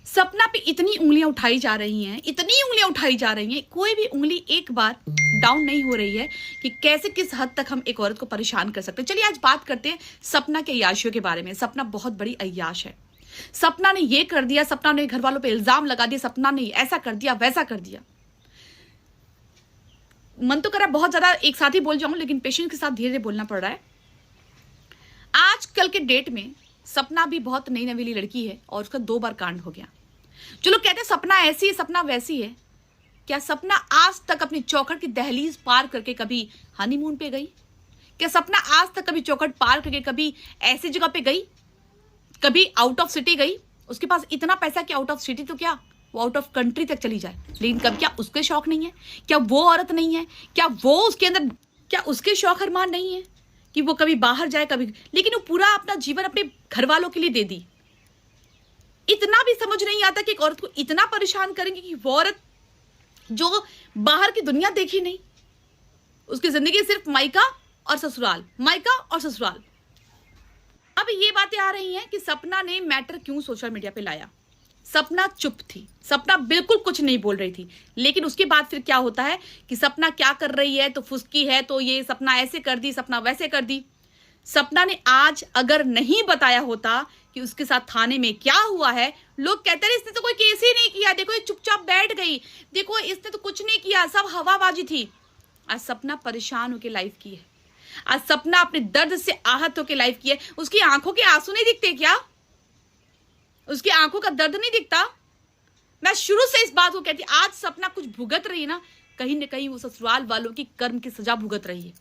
सपना पे इतनी उंगलियां उठाई जा रही हैं, इतनी उंगलियां उठाई जा रही हैं, कोई भी उंगली एक बार डाउन नहीं हो रही है कि कैसे किस हद तक हम एक औरत को परेशान कर सकते हैं। चलिए आज बात करते हैं सपना के अय्याशियों के बारे में। सपना बहुत बड़ी अय्याश है। सपना ने ये कर दिया, सपना ने घर वालों पे इल्जाम लगा दिया, सपना ने ऐसा कर दिया, वैसा कर दिया। मन तो करा बहुत ज्यादा एक साथ ही बोल जाऊं, लेकिन पेशेंस के साथ धीरे धीरे बोलना पड़ रहा है। आजकल के डेट में सपना भी बहुत नई नवीली लड़की है और उसका 2 बार कांड हो गया। जो लोग कहते हैं सपना ऐसी है, सपना वैसी है, क्या सपना आज तक अपनी चौखट की दहलीज पार करके कभी हनीमून पे गई? क्या सपना आज तक कभी चौखट पार करके कभी ऐसी जगह पे गई, कभी आउट ऑफ सिटी गई? उसके पास इतना पैसा कि आउट ऑफ सिटी तो क्या, वो आउट ऑफ कंट्री तक चली जाए। लेकिन कभी क्या उसके शौक नहीं है? क्या वो औरत नहीं है? क्या वो उसके अंदर, क्या उसके शौक अरमान नहीं है कि वो कभी बाहर जाए कभी? लेकिन वो पूरा अपना जीवन अपने घर वालों के लिए दे दी। इतना भी समझ नहीं आता कि एक औरत को इतना परेशान करेंगे कि वो औरत जो बाहर की दुनिया देखी नहीं, उसकी जिंदगी सिर्फ मायका और ससुराल, मायका और ससुराल। अब ये बातें आ रही हैं कि सपना ने मैटर क्यों सोशल मीडिया पे लाया। सपना चुप थी, सपना बिल्कुल कुछ नहीं बोल रही थी। लेकिन उसके बाद फिर क्या होता है कि सपना क्या कर रही है, तो फुसकी है, तो ये सपना ऐसे कर दी, सपना वैसे कर दी। सपना ने आज अगर नहीं बताया होता कि उसके साथ थाने में क्या हुआ है, लोग कहते हैं इसने तो कोई केस ही नहीं किया, देखो ये चुपचाप बैठ गई, देखो इसने तो कुछ नहीं किया, सब हवाबाजी थी। आज सपना परेशान होकर लाइव की है। आज सपना अपने दर्द से आहत होकर लाइव की है। उसकी आंखों के आंसू नहीं दिखते क्या? उसकी आंखों का दर्द नहीं दिखता? मैं शुरू से इस बात को कहती, आज सपना कुछ भुगत रही है ना कहीं वो ससुराल वालों की कर्म की सजा भुगत रही है।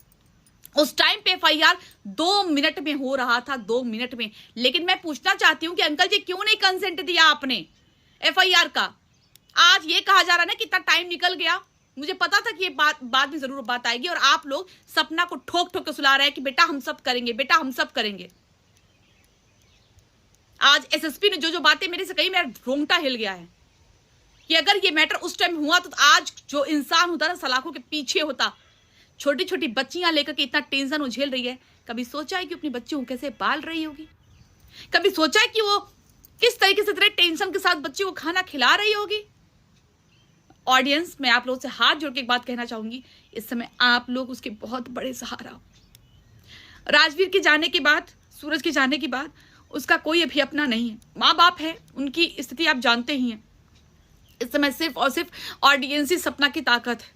उस टाइम पे एफआईआर 2 मिनट में हो रहा था, 2 मिनट में। लेकिन मैं पूछना चाहती हूं कि अंकल जी क्यों नहीं कंसेंट दिया आपने एफआईआर का? आज ये कहा जा रहा है ना कि इतना टाइम निकल गया। मुझे पता था कि ये बात बाद में जरूर बात आएगी और आप लोग सपना को ठोक ठोक के सुला रहे हैं कि बेटा हम सब करेंगे, बेटा हम सब करेंगे। आज एसएसपी ने जो बातें मेरे से कही, मेरा रोंगटा हिल गया है कि अगर ये मैटर उस टाइम हुआ तो आज जो इंसान होता ना सलाखों के पीछे होता। छोटी छोटी बच्चियां लेकर के इतना टेंशन वो झेल रही है। कभी सोचा है कि अपनी बच्चियों को कैसे पाल रही होगी? कभी सोचा है कि वो किस तरीके से इतने टेंशन के साथ बच्चियों को खाना खिला रही होगी? ऑडियंस, मैं आप लोगों से हाथ जोड़ के एक बात कहना चाहूंगी, इस समय आप लोग उसके बहुत बड़े सहारा हो। राजवीर के जाने के बाद, सूरज के जाने के बाद उसका कोई अभी अपना नहीं है। माँ बाप है, उनकी स्थिति आप जानते ही हैं। इस समय सिर्फ और सिर्फ ऑडियंस ही सपना की ताकत है।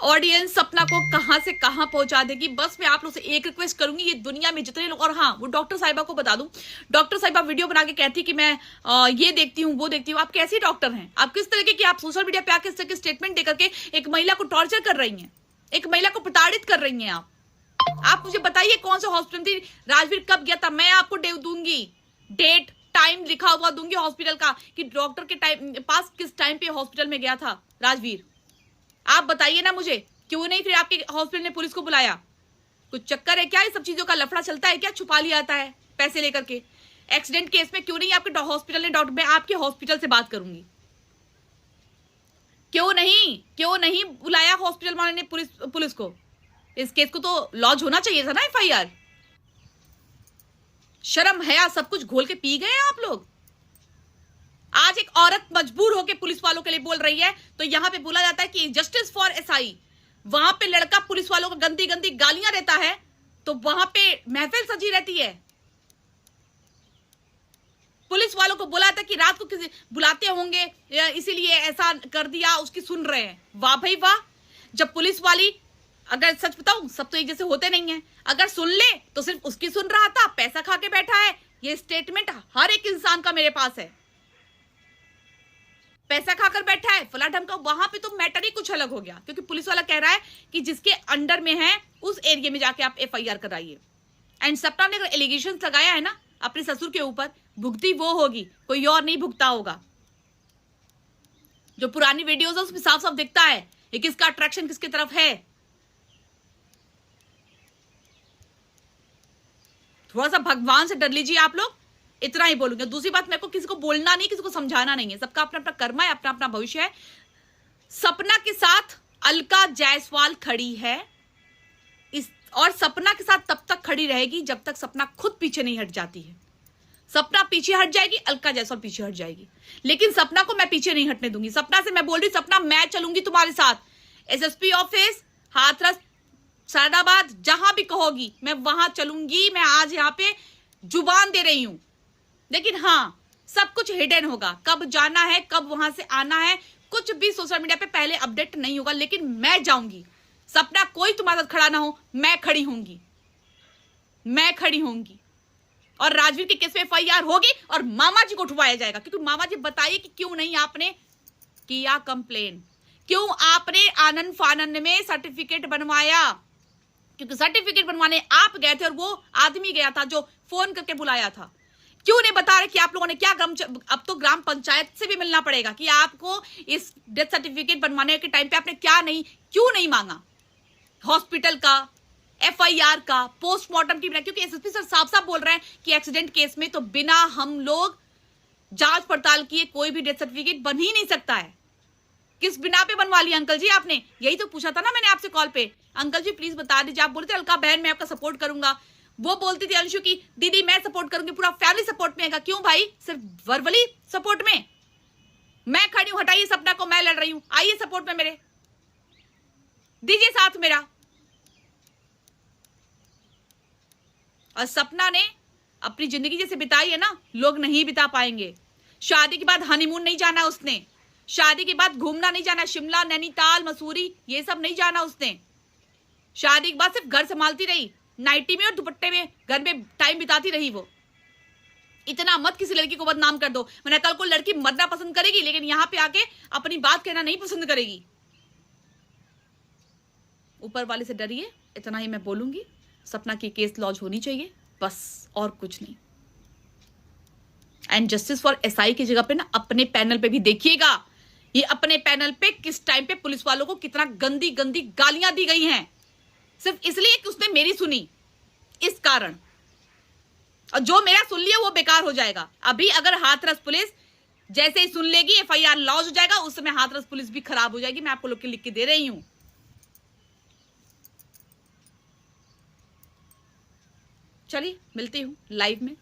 ऑडियंस सपना को कहां से कहां पहुंचा देगी। बस मैं आप लोग से एक रिक्वेस्ट करूंगी, ये दुनिया में जितने लोग, और हाँ वो डॉक्टर साहिबा को बता दूं, डॉक्टर साहिबा वीडियो बना के कहती कि मैं ये देखती हूँ वो देखती हूँ। आप कैसी डॉक्टर हैं? आप किस तरीके की, आप सोशल मीडिया पे आके इस तरह के स्टेटमेंट देकर के एक महिला को टॉर्चर कर रही हैं, एक महिला को प्रताड़ित कर रही हैं। आप मुझे बताइए कौन सा हॉस्पिटल थी, राजवीर कब गया था? मैं आपको दूंगी डेट, टाइम लिखा हुआ दूंगी हॉस्पिटल का कि डॉक्टर के टाइम पास किस टाइम पे हॉस्पिटल में गया था राजवीर। आप बताइए ना मुझे, क्यों नहीं फिर आपके हॉस्पिटल ने पुलिस को बुलाया? कुछ चक्कर है क्या? ये सब चीजों का लफड़ा चलता है क्या? छुपा लिया जाता है पैसे लेकर के? एक्सीडेंट केस में क्यों नहीं आपके हॉस्पिटल ने, डॉक्टर, मैं आपके हॉस्पिटल से बात करूंगी, क्यों नहीं बुलाया हॉस्पिटल वाले ने पुलिस को? इस केस को तो लॉन्च होना चाहिए था ना एफआईआर। शर्म है, सब कुछ घोल के पी गए आप लोग। आज एक औरत मजबूर होकर पुलिस वालों के लिए बोल रही है, तो यहां पे बोला जाता है कि जस्टिस फॉर एसआई। वहां पे लड़का पुलिस वालों को गंदी गंदी गालियां देता है, तो वहां पे महफिल सजी रहती है। पुलिस वालों को बोला था कि रात को किसी बुलाते होंगे, इसीलिए ऐसा कर दिया, उसकी सुन रहे हैं। वाह भाई वाह। जब पुलिस वाली, अगर सच बताऊं सब तो एक जैसे होते नहीं है, अगर सुन ले तो सिर्फ उसकी सुन रहा था, पैसा खा के बैठा है। ये स्टेटमेंट हर एक इंसान का मेरे पास है, पैसा खाकर बैठा है फला ढंग का। वहां पे तो मैटर ही कुछ अलग हो गया, क्योंकि पुलिस वाला कह रहा है कि जिसके अंडर में है उस एरिया में जाके आप एफआईआर कराइए। एंड सपना ने अगर एलिगेशन लगाया है ना अपने ससुर के ऊपर, भुगती वो होगी, कोई और नहीं भुगता होगा। जो पुरानी वीडियोस है उसमें साफ साफ दिखता है ये किसका अट्रैक्शन किसकी तरफ है। थोड़ा सा भगवान से डर लीजिए आप लोग, इतना ही बोलूंगा। दूसरी बात, मेरे को किसी को बोलना नहीं, किसी को समझाना नहीं है, सबका अपना अपना कर्म है, अपना अपना भविष्य है। सपना के साथ अलका जायसवाल खड़ी है और सपना के साथ तब तक खड़ी रहेगी जब तक सपना खुद पीछे नहीं हट जाती है। सपना पीछे हट जाएगी, अलका जायसवाल पीछे हट जाएगी, लेकिन सपना को मैं पीछे नहीं हटने दूंगी। सपना से मैं बोल रही हूँ, सपना मैं चलूंगी तुम्हारे साथ, एसएसपी ऑफिस, हाथरस, सैदाबाद, जहां भी कहोगी मैं वहां चलूंगी। मैं आज यहाँ पे जुबान दे रही हूं, लेकिन हाँ सब कुछ हिडन होगा, कब जाना है, कब वहां से आना है, कुछ भी सोशल मीडिया पे पहले अपडेट नहीं होगा, लेकिन मैं जाऊंगी। सपना कोई तुम्हारे साथ खड़ा ना हो, मैं खड़ी होंगी, मैं खड़ी होंगी। और राजवीर के केस में एफआईआर होगी और मामा जी को उठवाया जाएगा, क्योंकि मामा जी बताइए कि क्यों नहीं आपने किया कंप्लेन, क्यों आपने आनंद फानंद में सर्टिफिकेट बनवाया, क्योंकि सर्टिफिकेट बनवाने आप गए थे और वो आदमी गया था जो फोन करके बुलाया था। क्यों नहीं बता रहे कि आप लोगों ने क्या अब तो ग्राम पंचायत से भी मिलना पड़ेगा कि आपको इस डेथ सर्टिफिकेट बनवाने के टाइम पे आपने क्यों नहीं मांगा, हॉस्पिटल का, एफआईआर का, पोस्टमार्टम की बिना, क्योंकि एसएसपी सर साफ साफ बोल रहे हैं कि एक्सीडेंट केस में तो बिना हम लोग जांच पड़ताल किए कोई भी डेथ सर्टिफिकेट बन ही नहीं सकता है। किस बिना पे बनवा लिया अंकल जी आपने, यही तो पूछा था ना मैंने आपसे कॉल पे, अंकल जी प्लीज बता दीजिए। आप बोले थे अलका बहन मैं आपका सपोर्ट करूंगा, वो बोलती थी अंशु की दीदी मैं सपोर्ट करूंगी, पूरा फैमिली सपोर्ट में है। क्यों भाई, सिर्फ वर्बली सपोर्ट में? मैं खड़ी हूं, हटाइए सपना को, मैं लड़ रही हूं, आइए सपोर्ट में मेरे, दीजिए साथ मेरा। और सपना ने अपनी जिंदगी जैसे बिताई है ना, लोग नहीं बिता पाएंगे। शादी के बाद हनीमून नहीं जाना उसने, शादी के बाद घूमना नहीं जाना, शिमला, नैनीताल, मसूरी, ये सब नहीं जाना उसने। शादी के बाद सिर्फ घर संभालती रही, नाइटी में और दुपट्टे में घर में टाइम बिताती रही। वो इतना मत किसी लड़की को बदनाम कर दो, मैंने कल को लड़की मरना पसंद करेगी लेकिन यहां पे आके अपनी बात कहना नहीं पसंद करेगी। ऊपर वाले से डरिए, इतना ही मैं बोलूंगी। सपना की केस लॉन्च होनी चाहिए बस, और कुछ नहीं। एंड जस्टिस फॉर एसआई की जगह पे ना अपने पैनल पे भी देखिएगा, ये अपने पैनल पे किस टाइम पे पुलिस वालों को कितना गंदी गंदी गालियां दी गई हैं, सिर्फ इसलिए कि उसने मेरी सुनी, इस कारण। और जो मेरा सुन लिया वो बेकार हो जाएगा। अभी अगर हाथरस पुलिस जैसे ही सुन लेगी, एफआईआर लॉन्च हो जाएगा, उस समय हाथरस पुलिस भी खराब हो जाएगी। मैं आपको लोग के लिख के दे रही हूं। चलिए मिलती हूं लाइव में।